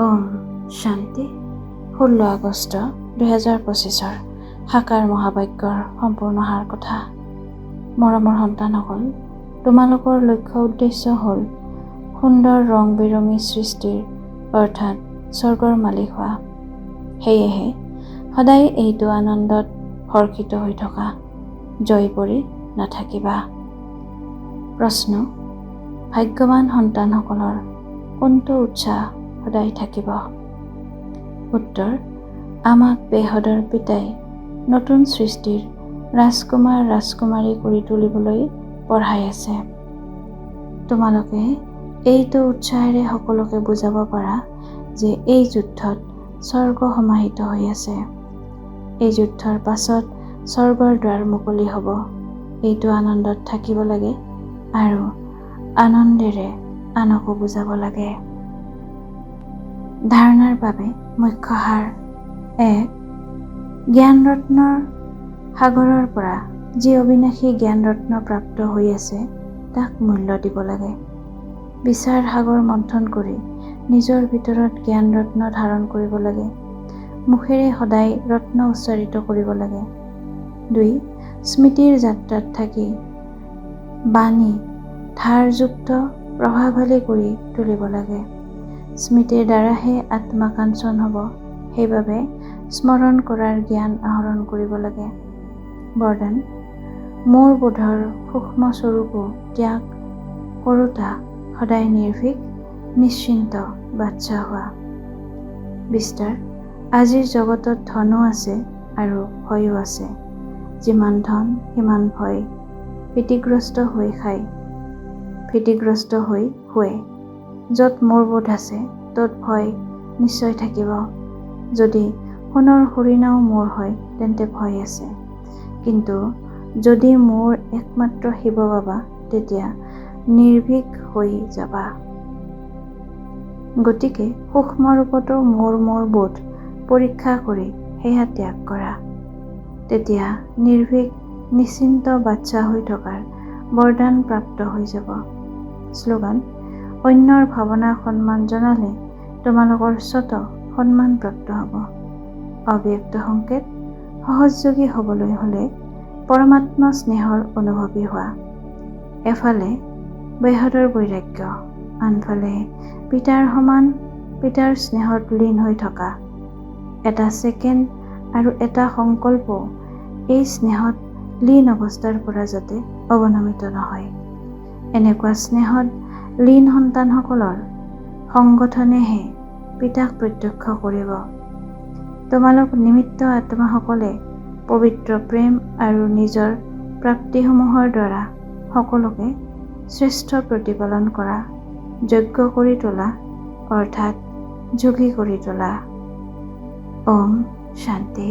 ওম শান্তি। 16 আগষ্ট 2025 সাকাৰ মহাবাক্যৰ সম্পূৰ্ণ সাৰ কথা। মৰমৰ সন্তানসকল, তোমালোকৰ লক্ষ্য উদ্দেশ্য হ'ল সুন্দৰ ৰং বিৰঙী সৃষ্টিৰ অৰ্থাৎ স্বৰ্গৰ মালিক হোৱা। সেয়েহে সদায় এইটো আনন্দত হৰ্ষিত হৈ থকা, জয় পৰি নাথাকিবা। প্ৰশ্ন: ভাগ্যৱান সন্তানসকলৰ কোনটো উৎসাহ সদায় থাকিব? উত্তৰ: আমাক বেহদৰ পিতাই নতুন সৃষ্টিৰ ৰাজকুমাৰ ৰাজকুমাৰী কৰি তুলিবলৈ পঢ়াই আছে। তোমালোকে এইটো উৎসাহেৰে সকলোকে বুজাব পাৰা যে এই যুদ্ধত স্বৰ্গ সমাহিত হৈ আছে। এই যুদ্ধৰ পাছত স্বৰ্গৰ দ্বাৰ মুকলি হ'ব। এইটো আনন্দত থাকিব লাগে আৰু আনন্দেৰে আনকো বুজাব লাগে। ধাৰণাৰ বাবে মুখ্য সাৰ: 1. জ্ঞানৰত্নৰ সাগৰৰ পৰা যি অবিনাশী জ্ঞানৰত্ন প্ৰাপ্ত হৈ আছে তাক মূল্য দিব লাগে। বিচাৰ সাগৰ মন্থন কৰি নিজৰ ভিতৰত জ্ঞানৰত্ন ধাৰণ কৰিব লাগে। মুখেৰে সদায় ৰত্ন উচ্চাৰিত কৰিব লাগে। 2. স্মৃতিৰ যাত্ৰাত থাকি বাণী ধাৰযুক্ত প্ৰভাৱশালী কৰি তুলিব লাগে। স্মৃতিৰ দ্বাৰাহে আত্মা কাঞ্চন হ'ব, সেইবাবে স্মৰণ কৰাৰ জ্ঞান আহৰণ কৰিব লাগে। বৰদান: মোৰ বোধৰ সূক্ষ্ম স্বৰূপো ত্যাগ কৰোঁতা সদায় নিৰ্ভীক নিশ্চিন্ত বাচ্চা হোৱা। বিস্তাৰ: আজিৰ জগতত ধনো আছে আৰু ভয়ো আছে। যিমান ধন সিমান ভয়। ভীতিগ্ৰস্ত হৈ খায়, ভীতিগ্ৰস্ত হৈ শুৱে। য'ত মোৰবোধ আছে ত'ত ভয় নিশ্চয় থাকিব। যদি সোণৰ হৰিণাও মোৰ হয় তেন্তে ভয় আছে, কিন্তু যদি মোৰ একমাত্ৰ শিৱ বাবা তেতিয়া নিৰ্ভীক হৈ যাবা। গতিকে সূক্ষ্ম ৰূপতো মোৰ বোধ পৰীক্ষা কৰি সেয়া ত্যাগ কৰা। তেতিয়া নিৰ্ভীক নিশ্চিন্ত বাচ্চা হৈ থকাৰ বৰদান প্ৰাপ্ত হৈ যাব। শ্লোগান: অন্যৰ ভাৱনাক সন্মান জনালে তোমালোকৰ স্বত সন্মান প্ৰাপ্ত হ'ব। অব্যক্ত সংকেত: সহযোগী হ'বলৈ হ'লে পৰমাত্মা স্নেহৰ অনুভৱী হোৱা। এফালে বেহদৰ বৈৰাগ্য, আনফালে পিতাৰ সমান পিতাৰ স্নেহত লীন হৈ থকা। এটা ছেকেণ্ড আৰু এটা সংকল্পও এই স্নেহত লীন অৱস্থাৰ পৰা যাতে অৱনমিত নহয়। এনেকুৱা স্নেহত লীন সন্তানসকলৰ সংগঠনেহে পিতাক প্ৰত্যক্ষ কৰিব। তোমালোক নিমিত্ত আত্মাসকলে পবিত্ৰ প্ৰেম আৰু নিজৰ প্ৰাপ্তিসমূহৰ দ্বাৰা সকলোকে শ্ৰেষ্ঠ প্ৰতিপালন কৰা, যোগ্য কৰি তোলা অৰ্থাৎ যোগী কৰি তোলা। ওম শান্তি।